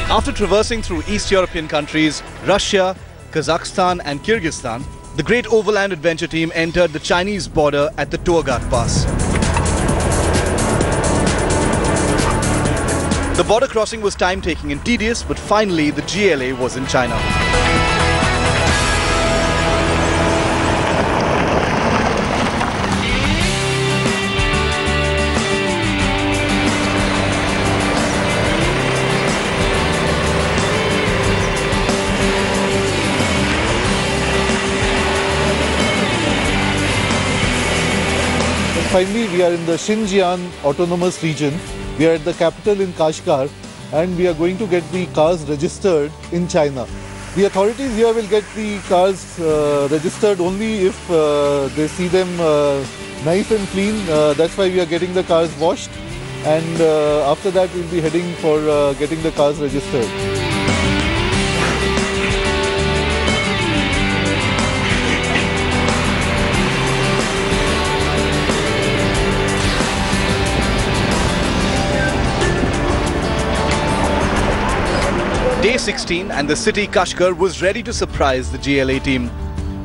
After traversing through East European countries, Russia, Kazakhstan and Kyrgyzstan, the Great Overland adventure team entered the Chinese border at the Tourgat Pass. The border crossing was time-taking and tedious, but finally the GLA was in China. Finally, we are in the Xinjiang Autonomous Region. We are at the capital in Kashgar and we are going to get the cars registered in China. The authorities here will get the cars registered only if they see them nice and clean. That's why we are getting the cars washed, and after that we'll be heading for getting the cars registered. Day 16 and the city Kashgar was ready to surprise the GLA team.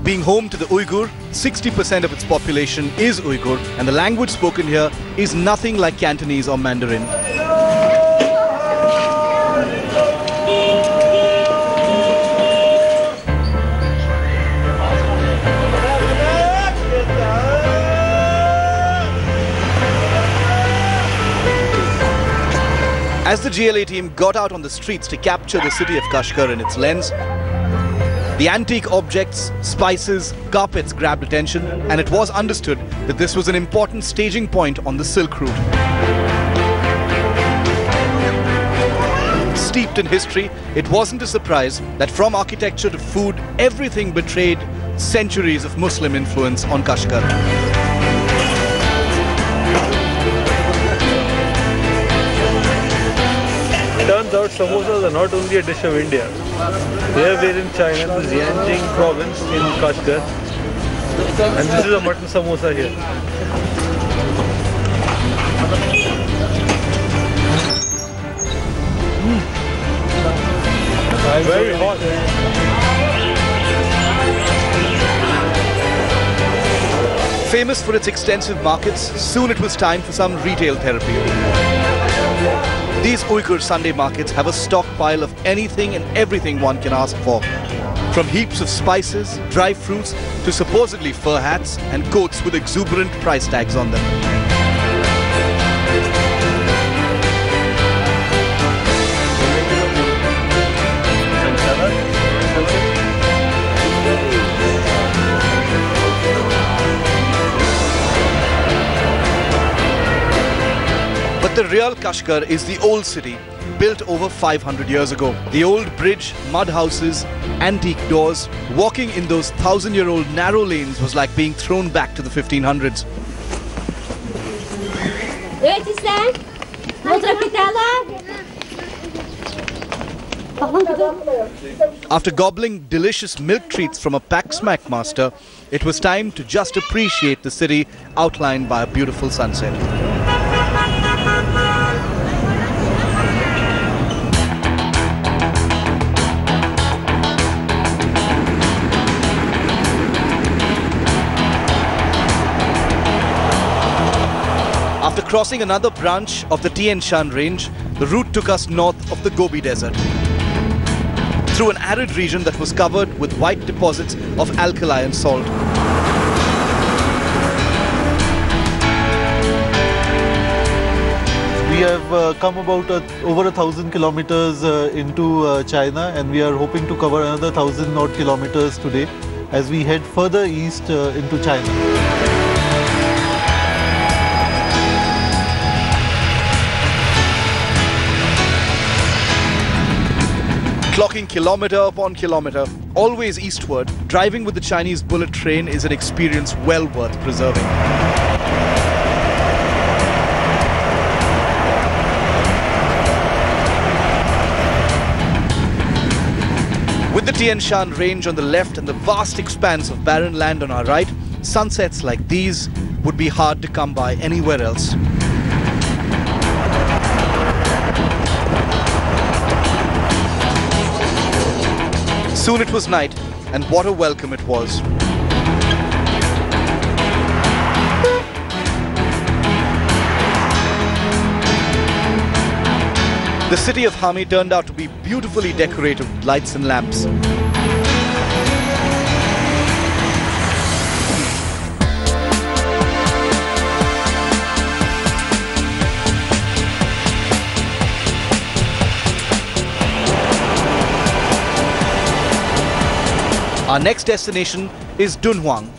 Being home to the Uyghur, 60% of its population is Uyghur, and the language spoken here is nothing like Cantonese or Mandarin. As the GLA team got out on the streets to capture the city of Kashgar in its lens, the antique objects, spices, carpets grabbed attention, and it was understood that this was an important staging point on the Silk Route. Steeped in history, it wasn't a surprise that from architecture to food, everything betrayed centuries of Muslim influence on Kashgar. Turns out samosas are not only a dish of India. They are there in China, the Xinjiang province in Kashgar. And this is a mutton samosa here. Very hot. Famous for its extensive markets, soon it was time for some retail therapy. These Uyghur Sunday markets have a stockpile of anything and everything one can ask for. From heaps of spices, dry fruits, to supposedly fur hats and coats with exuberant price tags on them. But the real Kashgar is the old city, built over 500 years ago. The old bridge, mud houses, antique doors. Walking in those 1,000-year-old narrow lanes was like being thrown back to the 1500s. After gobbling delicious milk treats from a pack smack master, it was time to just appreciate the city outlined by a beautiful sunset. After crossing another branch of the Tian Shan range, the route took us north of the Gobi Desert, through an arid region that was covered with white deposits of alkali and salt. We have come about over 1,000 kilometers into China, and we are hoping to cover another 1,000 odd kilometers today as we head further east into China. Clocking kilometer upon kilometer, always eastward, driving with the Chinese bullet train is an experience well worth preserving. With the Tian Shan range on the left and the vast expanse of barren land on our right, sunsets like these would be hard to come by anywhere else. Soon it was night, and what a welcome it was. The city of Hami turned out to be beautifully decorated with lights and lamps. Our next destination is Dunhuang,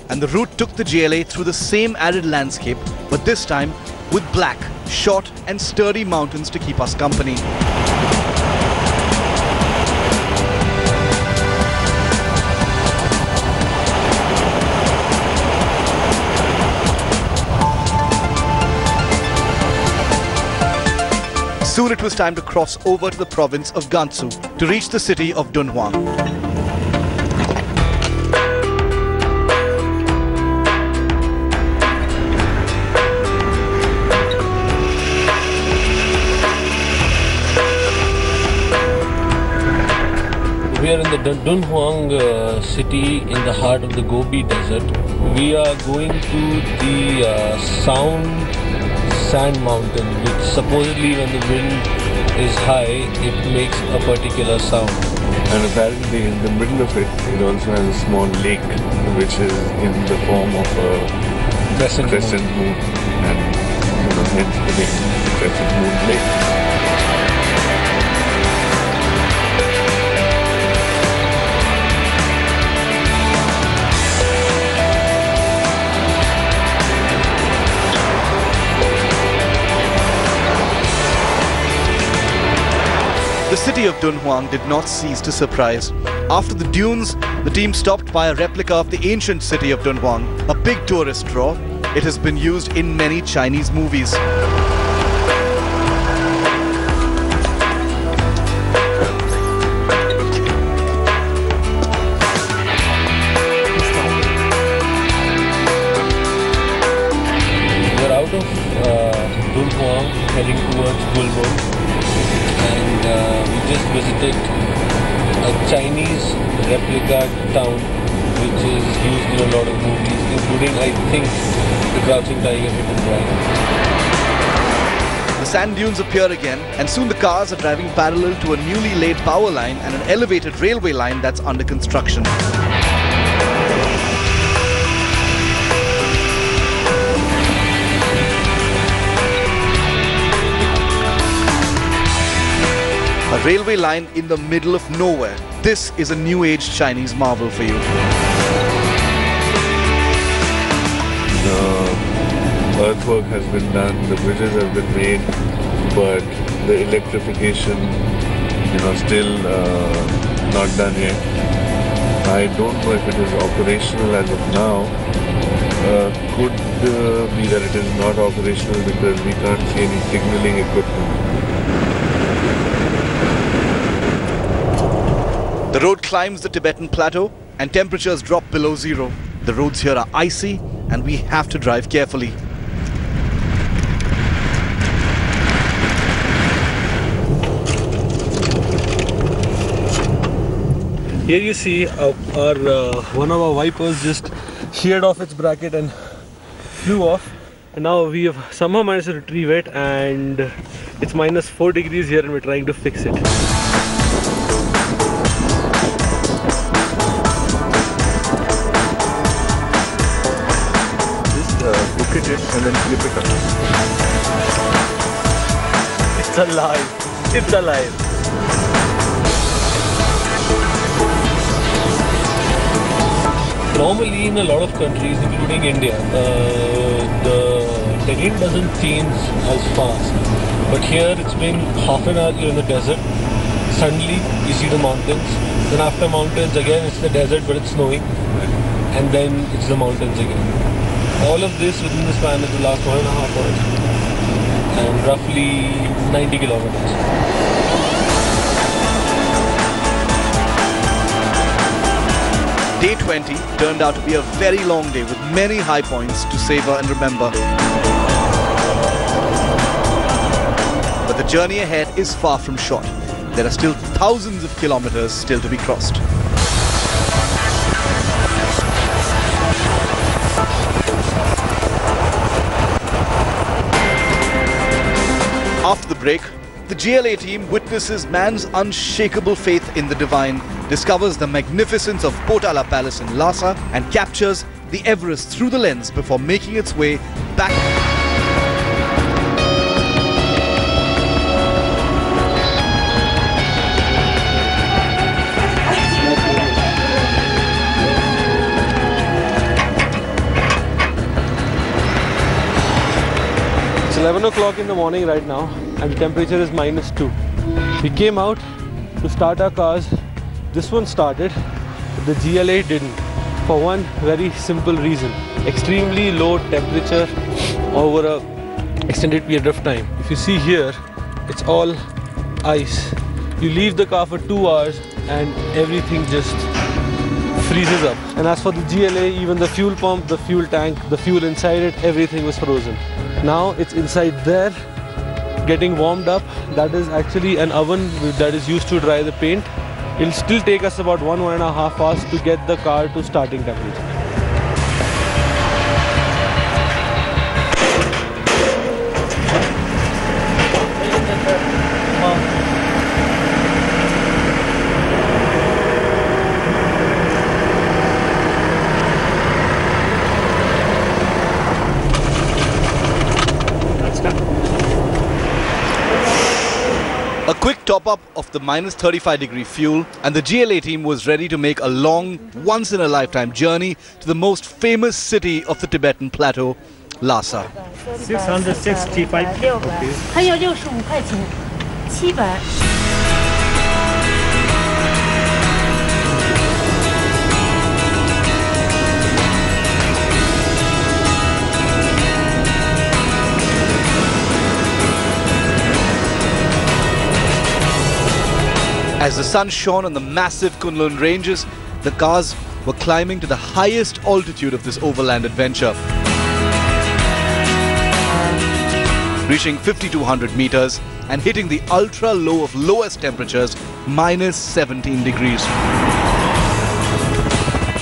and the route took the GLA through the same arid landscape, but this time with black, short and sturdy mountains to keep us company. Soon it was time to cross over to the province of Gansu to reach the city of Dunhuang. We are in the Dunhuang city in the heart of the Gobi Desert. We are going to the sand mountain, which supposedly when the wind is high, it makes a particular sound. And apparently in the middle of it, it also has a small lake, which is in the form of a crescent moon. And hence the name Crescent Moon Lake. The city of Dunhuang did not cease to surprise. After the dunes, the team stopped by a replica of the ancient city of Dunhuang, a big tourist draw. It has been used in many Chinese movies. We're out of Dunhuang, heading towards Gulmurg. And we just visited a Chinese replica town which is used in a lot of movies, including, I think, The Crouching Tiger, Hidden Dragon. The sand dunes appear again, and soon the cars are driving parallel to a newly laid power line and an elevated railway line that's under construction. A railway line in the middle of nowhere. This is a new age Chinese marvel for you. The earthwork has been done, the bridges have been made, but the electrification, still not done yet. I don't know if it is operational as of now. Could be that it is not operational because we can't see any signaling equipment. The road climbs the Tibetan plateau and temperatures drop below zero. The roads here are icy and we have to drive carefully. Here you see one of our wipers just sheared off its bracket and flew off. And now we have somehow managed to retrieve it, and it's -4 degrees here and we're trying to fix it. Look at it and then flip it up. It's alive. It's alive. Normally in a lot of countries, including India, the terrain doesn't change as fast. But here it's been half an hour you're in the desert. Suddenly you see the mountains. Then after mountains again it's the desert but it's snowing. And then it's the mountains again. All of this within the span of the last 1.5 hours. And roughly 90 kilometers. Day 20 turned out to be a very long day with many high points to savor and remember. But the journey ahead is far from short. there are still thousands of kilometers still to be crossed. After the break, the GLA team witnesses man's unshakable faith in the divine, discovers the magnificence of Potala Palace in Lhasa, and captures the Everest through the lens before making its way back. It's 11 o'clock in the morning right now and the temperature is -2. We came out to start our cars. This one started, but the GLA didn't. For one very simple reason: extremely low temperature over a extended period of time. If you see here, it's all ice. You leave the car for 2 hours and everything just freezes up. And as for the GLA, even the fuel pump, the fuel tank, the fuel inside it, everything was frozen. Now it's inside there getting warmed up. That is actually an oven that is used to dry the paint. It'll still take us about 1.5 hours to get the car to starting temperature. A quick top-up of the -35-degree fuel, and the GLA team was ready to make a long, once-in-a-lifetime journey to the most famous city of the Tibetan plateau, Lhasa. 665 rupees. 还有65块钱，700。As the sun shone on the massive Kunlun ranges, the cars were climbing to the highest altitude of this overland adventure, reaching 5,200 meters and hitting the ultra low of lowest temperatures, -17 degrees.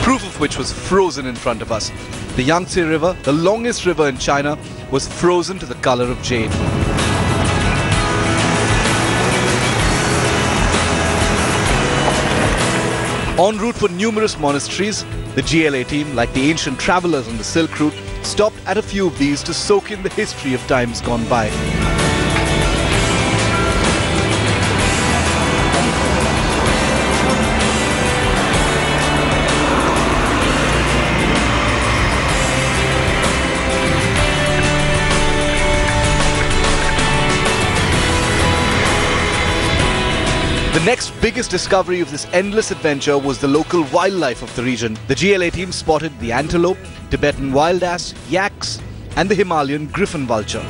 Proof of which was frozen in front of us. The Yangtze River, the longest river in China, was frozen to the color of jade. En route for numerous monasteries, the GLA team, like the ancient travelers on the Silk Route, stopped at a few of these to soak in the history of times gone by. The next biggest discovery of this endless adventure was the local wildlife of the region. The GLA team spotted the antelope, Tibetan wild ass, yaks, and the Himalayan griffon vulture.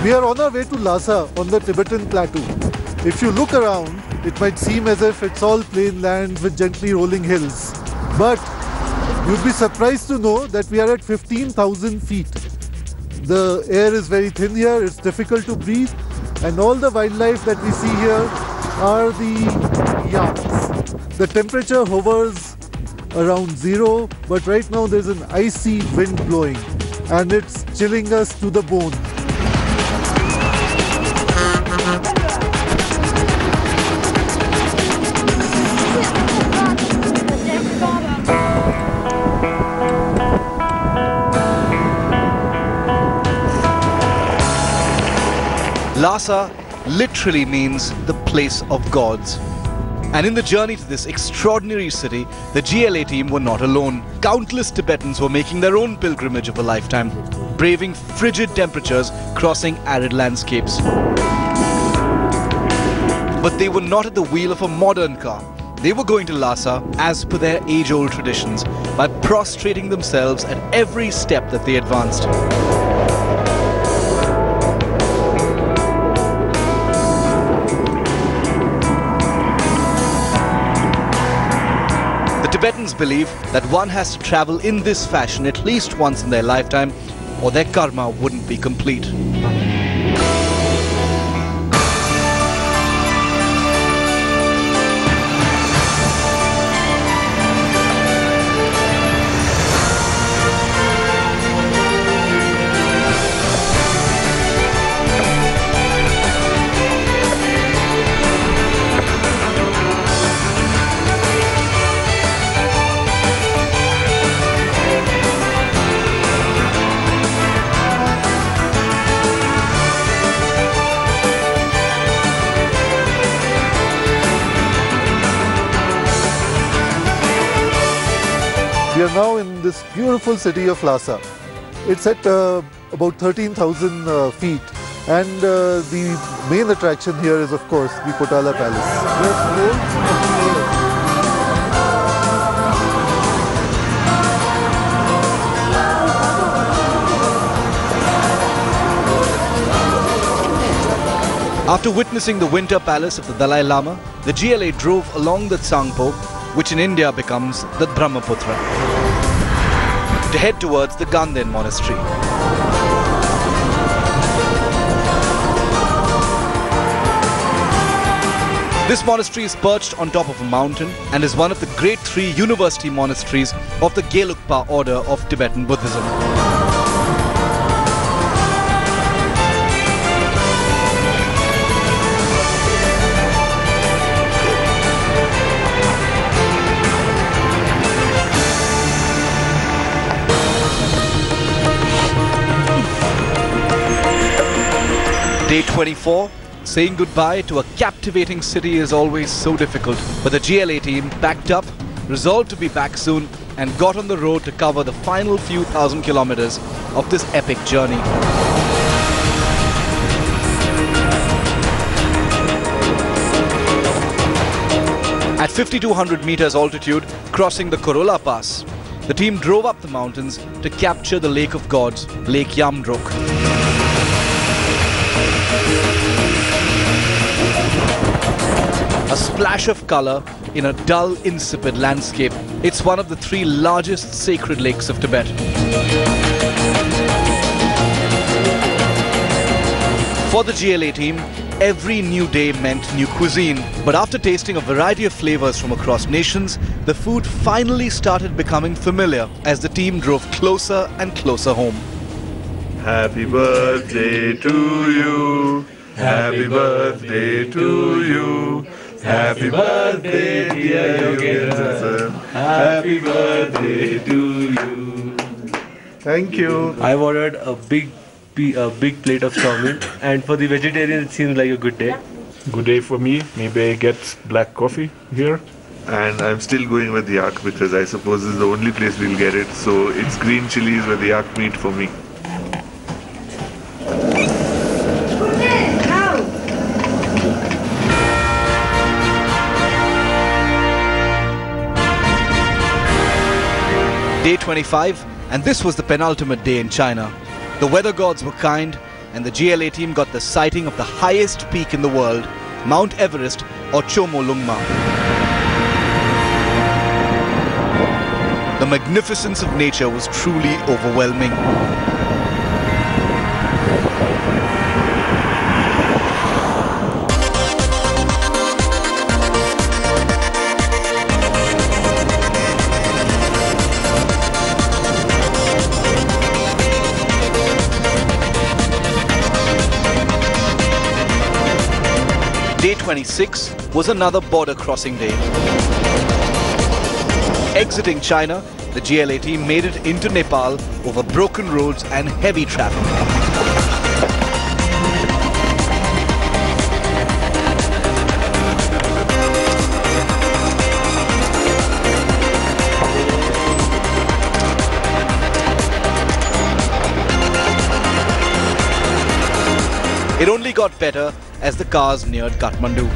We are on our way to Lhasa on the Tibetan plateau. If you look around, it might seem as if it's all plain land with gently rolling hills. But you'd be surprised to know that we are at 15,000 feet. The air is very thin here, it's difficult to breathe, and all the wildlife that we see here are the yaks. The temperature hovers around 0, but right now there's an icy wind blowing and it's chilling us to the bone. Lhasa literally means the place of gods. And in the journey to this extraordinary city, the GLA team were not alone. Countless Tibetans were making their own pilgrimage of a lifetime, braving frigid temperatures, crossing arid landscapes. But they were not at the wheel of a modern car. They were going to Lhasa as per their age-old traditions, by prostrating themselves at every step that they advanced. Tibetans believe that one has to travel in this fashion at least once in their lifetime, or their karma wouldn't be complete. We are now in this beautiful city of Lhasa. It's at about 13,000 feet, and the main attraction here is, of course, the Potala Palace. After witnessing the Winter Palace of the Dalai Lama, the GLA drove along the Tsangpo, which in India becomes the Brahmaputra, to head towards the Ganden monastery. This monastery is perched on top of a mountain and is one of the great three university monasteries of the Gelugpa order of Tibetan Buddhism. Day 24, saying goodbye to a captivating city is always so difficult, but the GLA team packed up, resolved to be back soon, and got on the road to cover the final few thousand kilometers of this epic journey. At 5,200 meters altitude, crossing the Korola Pass, the team drove up the mountains to capture the Lake of Gods, Lake Yamdrok. A splash of color in a dull, insipid landscape, it's one of the three largest sacred lakes of Tibet. For the GLA team, every new day meant new cuisine, but after tasting a variety of flavors from across nations, the food finally started becoming familiar as the team drove closer and closer home. Happy birthday to you. Happy birthday to you. Happy birthday, dear Yogendra sir. Happy birthday to you. Thank you. I've ordered a big plate of chowmin, and for the vegetarian it seems like a good day. Good day for me. Maybe I get black coffee here. And I'm still going with yak because I suppose this is the only place we'll get it. So it's green chilies with yak meat for me. Day 25, and this was the penultimate day in China. The weather gods were kind, and the GLA team got the sighting of the highest peak in the world, Mount Everest or Chomolungma. The magnificence of nature was truly overwhelming. Day 26 was another border crossing day. Exiting China, the GLA team made it into Nepal over broken roads and heavy traffic. It only got better as the cars neared Kathmandu.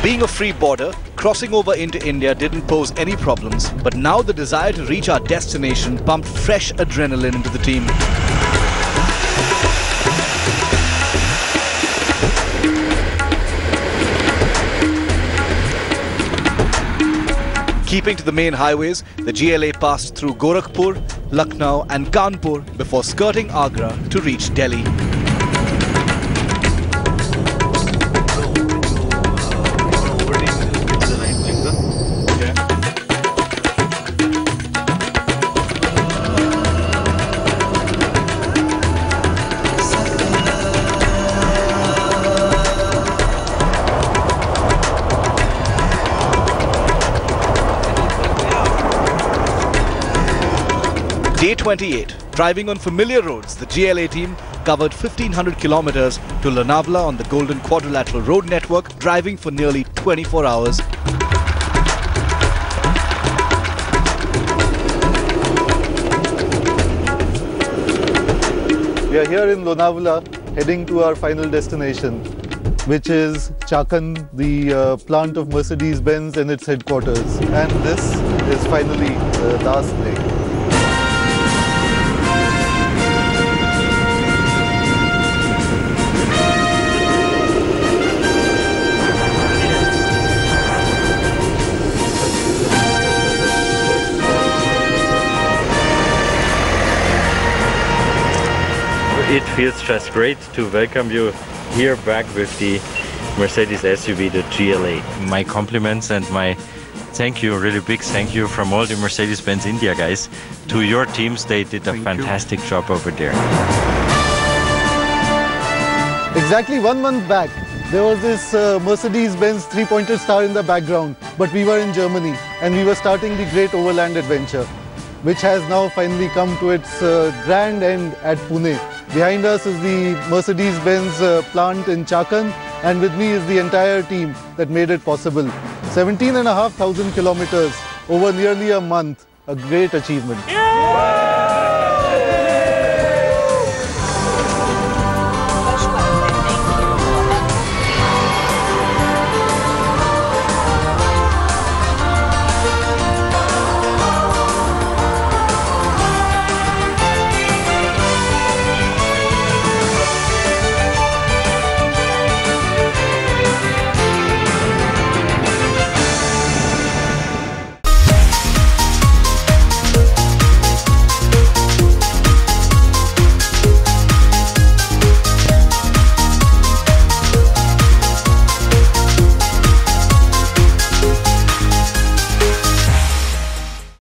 Being a free border, crossing over into India didn't pose any problems, but now the desire to reach our destination pumped fresh adrenaline into the team. Keeping to the main highways, the GLA passed through Gorakhpur, Lucknow and Kanpur before skirting Agra to reach Delhi. Day 28. Driving on familiar roads, the GLA team covered 1500 kilometers to Lonavala on the Golden Quadrilateral Road Network, driving for nearly 24 hours. We are here in Lonavala, heading to our final destination, which is Chakan, the plant of Mercedes-Benz and its headquarters. And this is finally the last leg. It feels just great to welcome you here back with the Mercedes SUV, the GLA. My compliments and my thank you, really big thank you from all the Mercedes-Benz India guys to your teams. They did a fantastic job over there. Exactly 1 month back, there was this Mercedes-Benz three-pointed star in the background, but we were in Germany and we were starting the Great OverLand adventure, which has now finally come to its grand end at Pune. Behind us is the Mercedes-Benz plant in Chakan, and with me is the entire team that made it possible. 17,500 kilometers over nearly a month, a great achievement. Yeah!